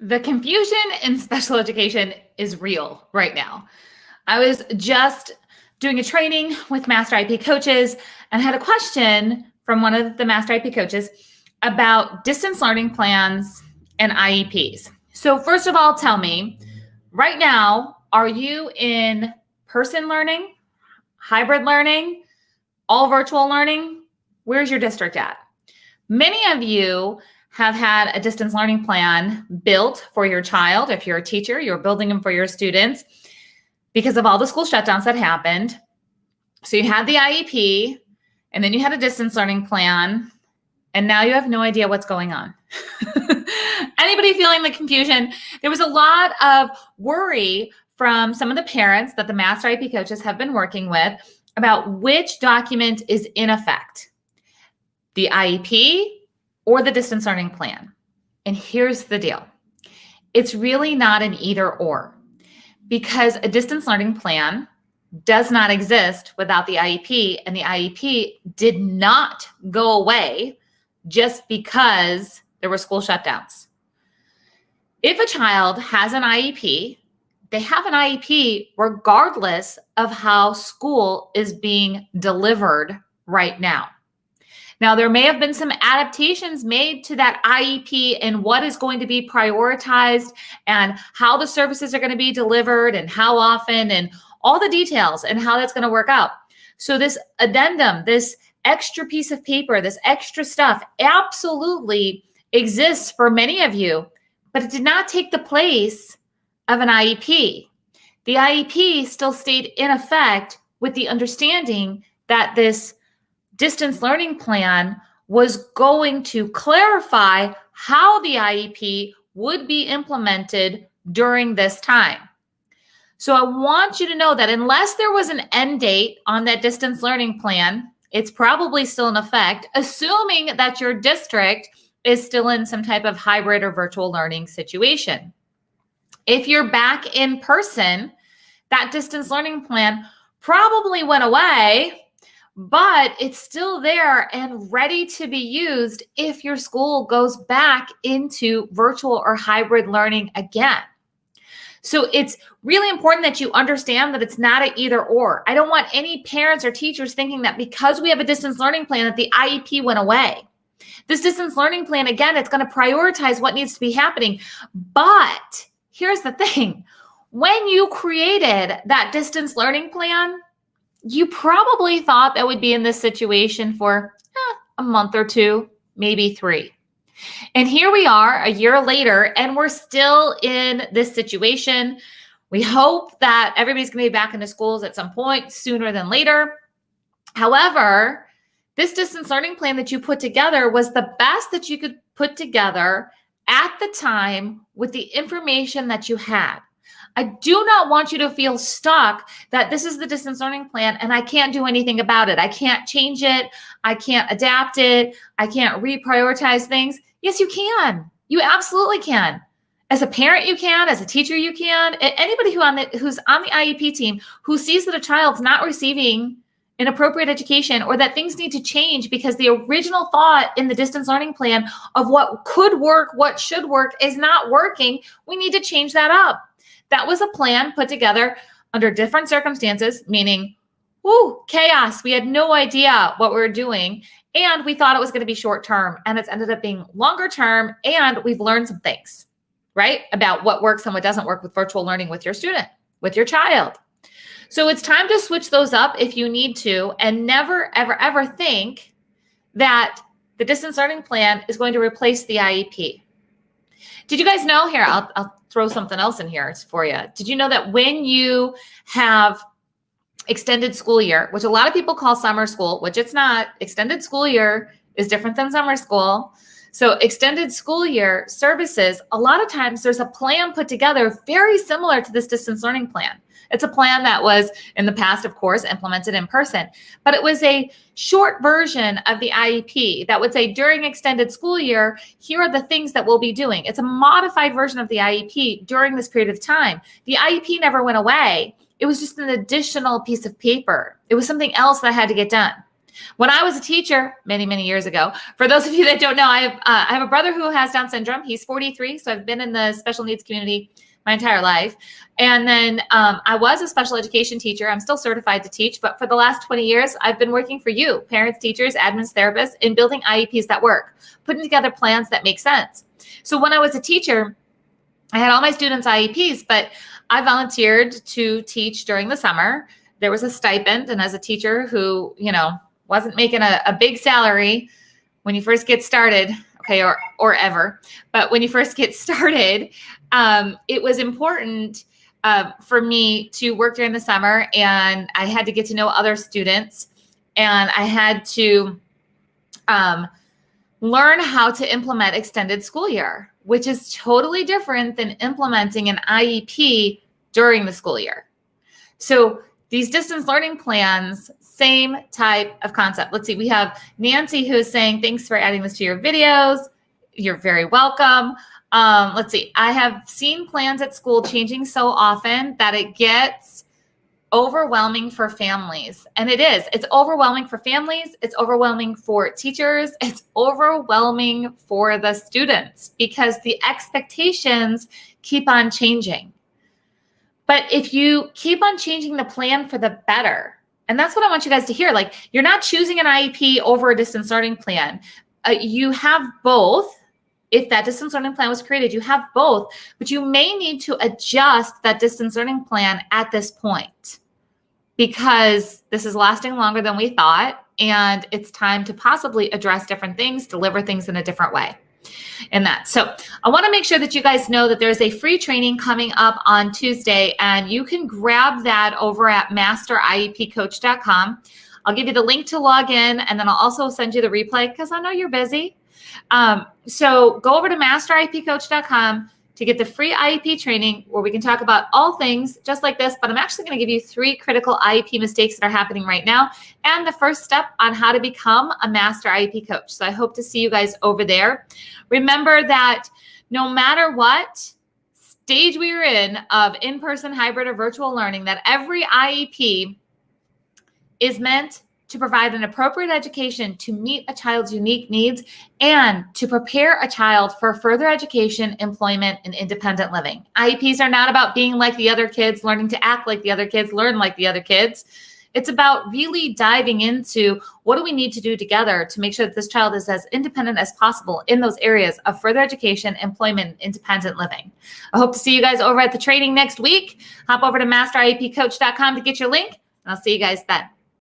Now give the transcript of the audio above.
The confusion in special education is real right now. I was just doing a training with Master IP coaches and had a question from one of the Master IP coaches about distance learning plans and IEPs. So, first of all, tell me right now, are you in person learning, hybrid learning, all virtual learning? Where's your district at? Many of you have had a distance learning plan built for your child. If you're a teacher, you're building them for your students because of all the school shutdowns that happened. So you had the IEP, and then you had a distance learning plan, and now you have no idea what's going on. Anybody feeling the confusion? There was a lot of worry from some of the parents that the Master IP coaches have been working with about which document is in effect, the IEP or the distance learning plan. And here's the deal. It's really not an either or, because a distance learning plan does not exist without the IEP, and the IEP did not go away just because there were school shutdowns. If a child has an IEP, they have an IEP regardless of how school is being delivered right now. Now, there may have been some adaptations made to that IEP and what is going to be prioritized and how the services are going to be delivered and how often and all the details and how that's going to work out. So this addendum, this extra piece of paper, this extra stuff absolutely exists for many of you, but it did not take the place of an IEP. The IEP still stayed in effect with the understanding that this distance learning plan was going to clarify how the IEP would be implemented during this time. So I want you to know that unless there was an end date on that distance learning plan, it's probably still in effect, assuming that your district is still in some type of hybrid or virtual learning situation. If you're back in person, that distance learning plan probably went away, but it's still there and ready to be used if your school goes back into virtual or hybrid learning again. So it's really important that you understand that it's not an either or. I don't want any parents or teachers thinking that because we have a distance learning plan that the IEP went away. This distance learning plan, again, it's going to prioritize what needs to be happening. But here's the thing. When you created that distance learning plan, you probably thought that would be in this situation for a month or two, maybe 3. And here we are a year later, and we're still in this situation. We hope that everybody's going to be back into schools at some point sooner than later. However, this distance learning plan that you put together was the best that you could put together at the time with the information that you had. I do not want you to feel stuck that this is the distance learning plan and I can't do anything about it. I can't change it. I can't adapt it. I can't reprioritize things. Yes, you can. You absolutely can. As a parent, you can. As a teacher, you can. Anybody who's on the IEP team who sees that a child's not receiving an appropriate education or that things need to change because the original thought in the distance learning plan of what could work, what should work is not working, we need to change that up. That was a plan put together under different circumstances, meaning, chaos. We had no idea what we were doing, and we thought it was going to be short term, and it's ended up being longer term, and we've learned some things, right, about what works and what doesn't work with virtual learning with your student, with your child. So it's time to switch those up if you need to, and never, ever, ever think that the distance learning plan is going to replace the IEP. Did you guys know here? I'll throw something else in here for you. Did you know that when you have extended school year, which a lot of people call summer school, which it's not, extended school year is different than summer school. So extended school year services, a lot of times there's a plan put together very similar to this distance learning plan. It's a plan that was in the past, of course, implemented in person, but it was a short version of the IEP that would say during extended school year, here are the things that we'll be doing. It's a modified version of the IEP during this period of time. The IEP never went away. It was just an additional piece of paper. It was something else that had to get done. When I was a teacher many, many years ago, for those of you that don't know, I have a brother who has Down syndrome. He's 43, so I've been in the special needs community my entire life. And then I was a special education teacher. I'm still certified to teach, but for the last 20 years, I've been working for you, parents, teachers, admins, therapists, in building IEPs that work, putting together plans that make sense. So when I was a teacher, I had all my students' IEPs, but I volunteered to teach during the summer. There was a stipend, and as a teacher who, wasn't making a big salary when you first get started, okay, or ever, but when you first get started, it was important for me to work during the summer, and I had to get to know other students, and I had to learn how to implement extended school year, which is totally different than implementing an IEP during the school year. So these distance learning plans, same type of concept. Let's see, we have Nancy who is saying, thanks for adding this to your videos. You're very welcome. Let's see, I have seen plans at school changing so often that it gets overwhelming for families. And it is. It's overwhelming for families. It's overwhelming for teachers. It's overwhelming for the students because the expectations keep on changing. But if you keep on changing the plan for the better, and that's what I want you guys to hear, like you're not choosing an IEP over a distance learning plan. You have both. If that distance learning plan was created, you have both, but you may need to adjust that distance learning plan at this point because this is lasting longer than we thought, and it's time to possibly address different things, deliver things in a different way. In that. So I want to make sure that you guys know that there's a free training coming up on Tuesday, and you can grab that over at masteriepcoach.com. I'll give you the link to log in, and then I'll also send you the replay because I know you're busy. So go over to masteriepcoach.com to get the free IEP training where we can talk about all things just like this, but I'm actually going to give you 3 critical IEP mistakes that are happening right now and the first step on how to become a master IEP coach. So I hope to see you guys over there. Remember that no matter what stage we are in person, hybrid, or virtual learning, that every IEP is meant to provide an appropriate education to meet a child's unique needs and to prepare a child for further education, employment, and independent living. IEPs are not about being like the other kids, learning to act like the other kids, learn like the other kids. It's about really diving into what do we need to do together to make sure that this child is as independent as possible in those areas of further education, employment, and independent living. I hope to see you guys over at the training next week. Hop over to masteriepcoach.com to get your link, and I'll see you guys then.